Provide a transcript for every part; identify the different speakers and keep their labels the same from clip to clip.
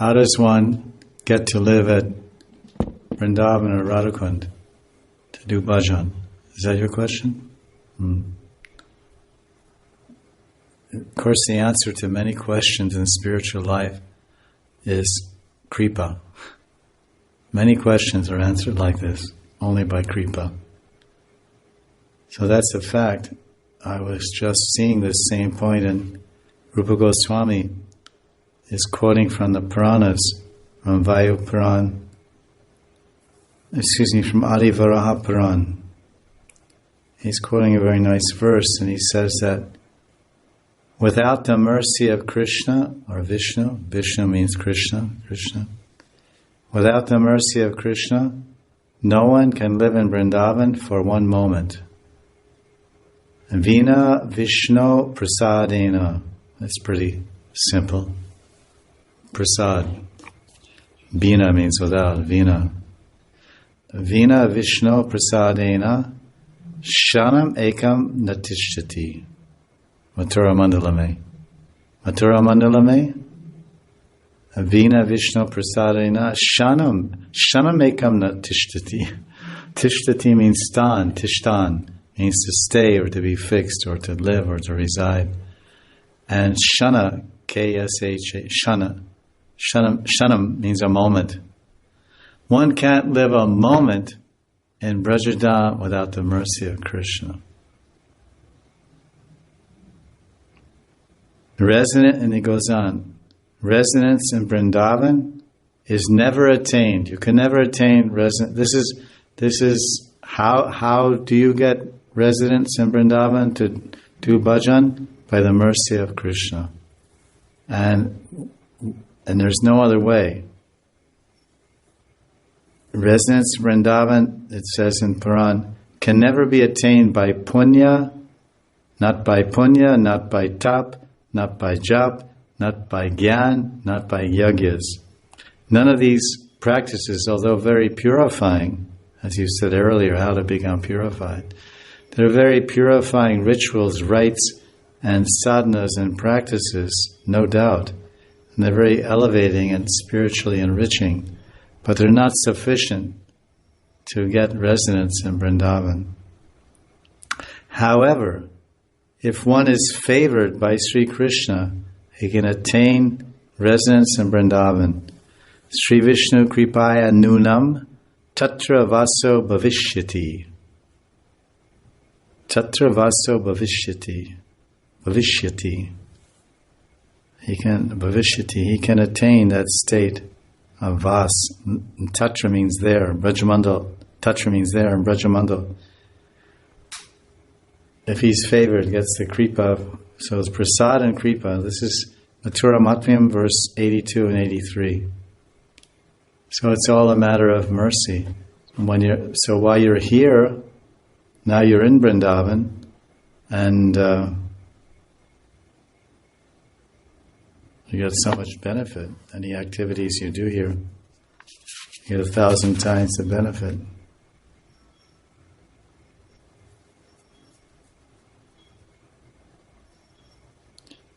Speaker 1: how does one get to live at Vrindavan or Radhakund to do bhajan? Is that your question? Of course, the answer to many questions in spiritual life is kripa. Many questions are answered like this, only by kripa. So that's a fact. I was just seeing this same point, and Rupa Goswami is quoting from the Puranas, from Vayu Puran, from Adi Varaha Puran. He's quoting a very nice verse, and he says that without the mercy of Krishna, or Vishnu, Vishnu means Krishna, without the mercy of Krishna, no one can live in Vrindavan for one moment. Vina Vishnu Prasadena. That's pretty simple. Prasad. Vina means without, Vina. Vina Vishnu Prasadena Shanam Ekam Natishtati. Mathura Mandalame. Mathura Mandalame. Vina Vishnu Prasadena Shanam Ekam Natishtati. Tishtati means stan, tishtan. Means to stay or to be fixed or to live or to reside. And shana, K-S-H-A, shana. Shanam means a moment. One can't live a moment in Brajadam without the mercy of Krishna. And it goes on, residence in Vrindavan is never attained. You can never attain residence. This is how do you get residence in Vrindavan to do bhajan? By the mercy of Krishna. And there's no other way. Residence in Vrindavan, it says in Puran, can never be attained by punya, not by tap, not by jap, not by gyan, not by yagyas. None of these practices, although very purifying, as you said earlier, how to become purified, they're very purifying rituals, rites, and sadhanas and practices, no doubt. And they're very elevating and spiritually enriching, but they're not sufficient to get residence in Vrindavan. However, if one is favored by Sri Krishna, he can attain residence in Vrindavan. Sri Vishnu Kripaya Nunam Tatra Vaso Bhavishyati. Tatra Vaso Bhavishyati. Bhavishyati. He can attain that state of Vas. Tatra means there. Brajamandal. Tatra means there in Brajamandal. If he's favored, gets the kripa. So it's prasad and kripa. This is Mathura Matmyam, verse 82 and 83. So it's all a matter of mercy. And so while you're here, now you're in Vrindavan, and you get so much benefit. Any activities you do here, you get 1,000 times the benefit.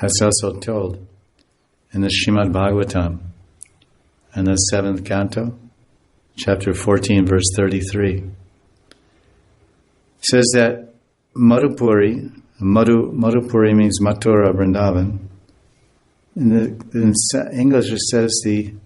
Speaker 1: That's also told in the Srimad Bhagavatam, in the 7th canto, chapter 14, verse 33. It says that Madhupuri means Mathura, Vrindavan. In English it says in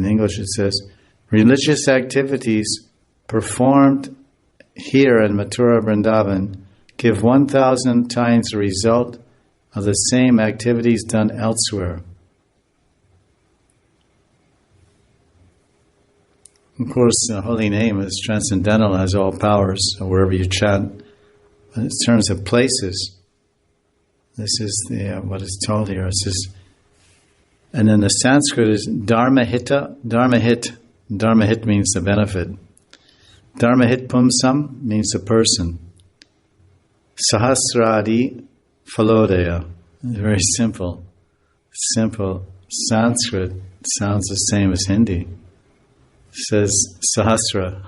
Speaker 1: English it says, religious activities performed here in Mathura, Vrindavan give 1,000 times the result of the same activities done elsewhere. Of course, the holy name is transcendental, has all powers, so wherever you chant. But in terms of places, this is what is told here. It says, and then the Sanskrit is dharmahita, dharmahit. Dharmahit means the benefit. Dharmahit pumsam means a person. Sahasradi phalodaya. Very simple. Simple. Sanskrit sounds the same as Hindi. It says sahasra.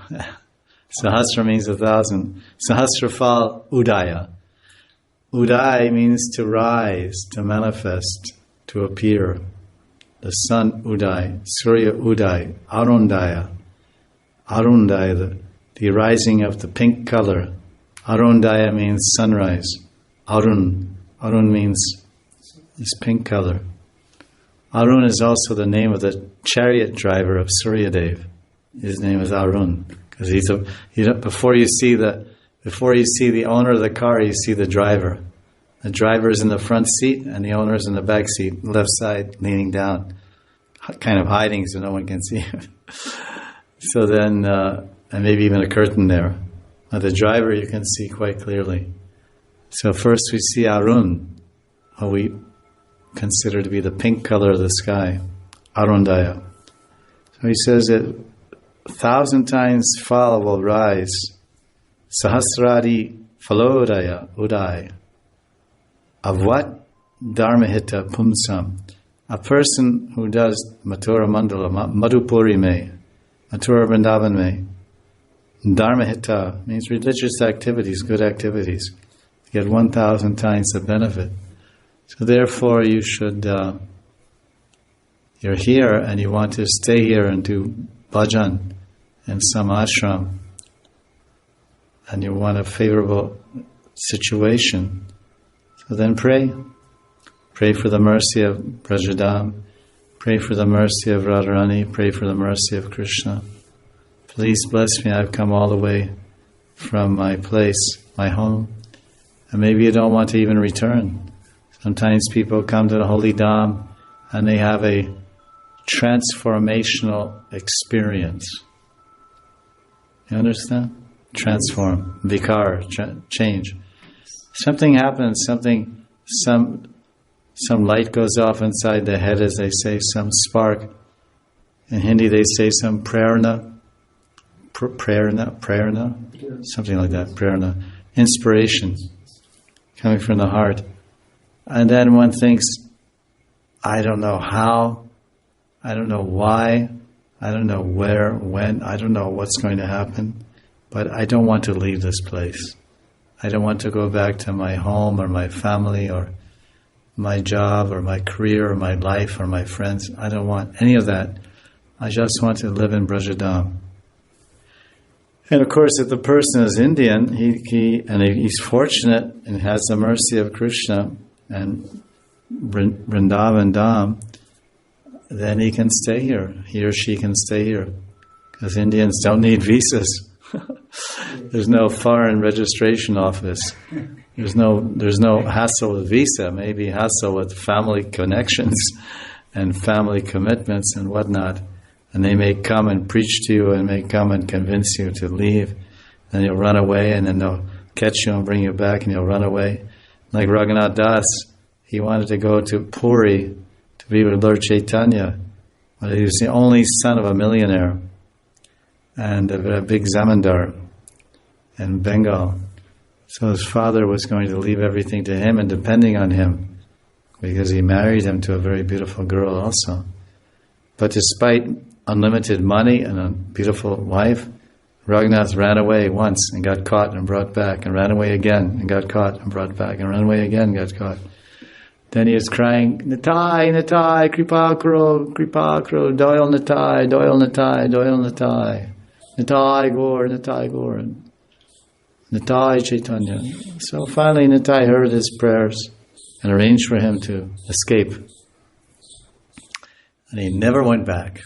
Speaker 1: Sahasra means 1,000. Sahasrafal udaya. Uday means to rise, to manifest. to appear. The sun Uday, Surya Uday, Arundaya. Arundaya, the rising of the pink color. Arundaya means sunrise. Arun means this pink color. Arun is also the name of the chariot driver of Suryadev. His name is Arun, because before you see the owner of the car, you see the driver. The driver is in the front seat, and the owner is in the back seat, left side, leaning down, kind of hiding so no one can see him. So then, and maybe even a curtain there. But the driver you can see quite clearly. So first we see Arun, who we consider to be the pink color of the sky, Arundaya. So he says that 1,000 times fall will rise, Sahasradi Falodaya Uday. Of what? Dharmahita Pumsam. A person who does Mathura Mandala, Madhupuri me, Mathura Vrindavan me. Dharmahita means religious activities, good activities. You get 1,000 times the benefit. So therefore you should, you're here and you want to stay here and do bhajan in some ashram, and you want a favorable situation. So then pray. Pray for the mercy of Brajadam. Pray for the mercy of Radharani. Pray for the mercy of Krishna. Please bless me. I've come all the way from my place, my home. And maybe you don't want to even return. Sometimes people come to the Holy Dham and they have a transformational experience. You understand? Transform, vikar, change. Something happens, some light goes off inside the head, as they say, some spark. In Hindi they say some prerna, something like that, prerna, inspiration coming from the heart. And then one thinks, I don't know how, I don't know why, I don't know where, when, I don't know what's going to happen, but I don't want to leave this place. I don't want to go back to my home or my family or my job or my career or my life or my friends. I don't want any of that. I just want to live in Brajadam. And of course, if the person is Indian, he's fortunate and has the mercy of Krishna and Vrindavan Dham, then he can stay here. He or she can stay here. Because Indians don't need visas. There's no foreign registration office. There's no hassle with visa, maybe hassle with family connections and family commitments and whatnot. And they may come and preach to you and may come and convince you to leave. Then you'll run away, and then they'll catch you and bring you back, and you'll run away. Like Raghunath Das, he wanted to go to Puri to be with Lord Chaitanya, but he was the only son of a millionaire and a big zamindar in Bengal. So his father was going to leave everything to him and depending on him, because he married him to a very beautiful girl also. But despite unlimited money and a beautiful wife, Raghunath ran away once and got caught and brought back, and ran away again and got caught and brought back, and ran away again and got caught. Then he was crying, Nitai, Nitai, Kripa Kro, Doyal Nitai, Doyal Nitai, Doyal Nitai, Nitai Gaur, Nitai Gaur, Nitai Chaitanya. So finally Nitai heard his prayers and arranged for him to escape. And he never went back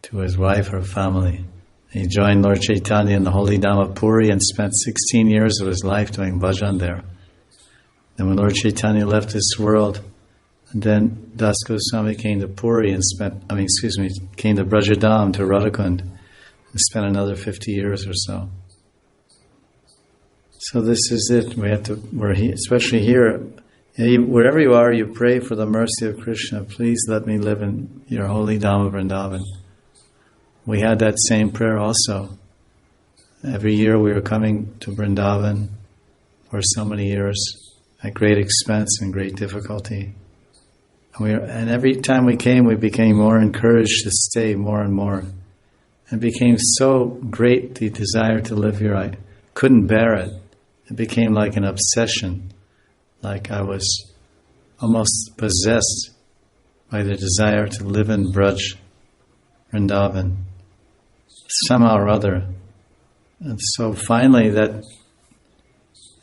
Speaker 1: to his wife or family. He joined Lord Chaitanya in the holy Dham of Puri and spent 16 years of his life doing bhajan there. Then when Lord Chaitanya left this world, and then Das Goswami came to Puri and came to Brajadam, to Radhakund, and spent another 50 years or so. So this is it. Especially here, wherever you are, you pray for the mercy of Krishna. Please let me live in your holy Dham of Vrindavan. We had that same prayer also. Every year we were coming to Vrindavan for so many years at great expense and great difficulty. And every time we came, we became more encouraged to stay more and more. It became so great, the desire to live here. I couldn't bear it. It became like an obsession. Like I was almost possessed by the desire to live in Braj, Vrindavan, somehow or other. And so finally that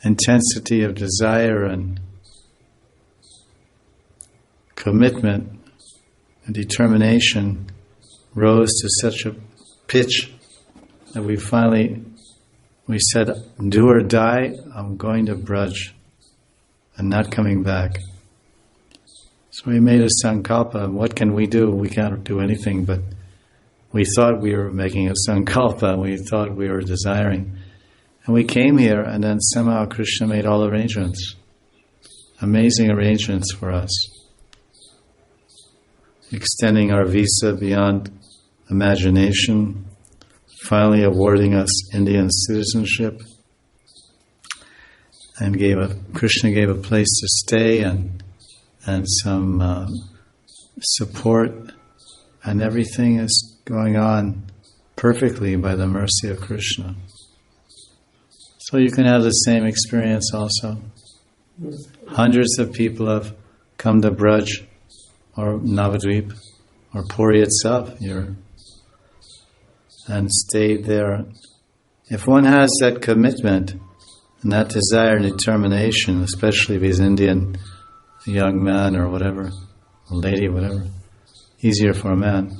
Speaker 1: intensity of desire and commitment and determination rose to such a pitch that we said, do or die, I'm going to Braj and not coming back. So we made a sankalpa. What can we do? We can't do anything, but we thought we were making a sankalpa. We thought we were desiring. And we came here, and then somehow Krishna made all arrangements. Amazing arrangements for us. Extending our visa beyond imagination, finally awarding us Indian citizenship, and Krishna gave a place to stay and some support, and everything is going on perfectly by the mercy of Krishna. So you can have the same experience also. Hundreds of people have come to Braj or Navadvip or Puri itself and stayed there. If one has that commitment and that desire and determination, especially if he's Indian, a young man or whatever, a lady, whatever, easier for a man,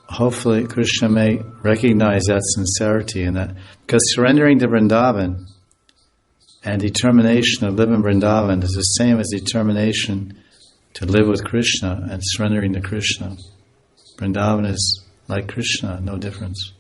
Speaker 1: hopefully Krishna may recognize that sincerity and that, because surrendering to Vrindavan and determination to live in Vrindavan is the same as determination to live with Krishna and surrendering to Krishna. Vrindavan is like Krishna, no difference.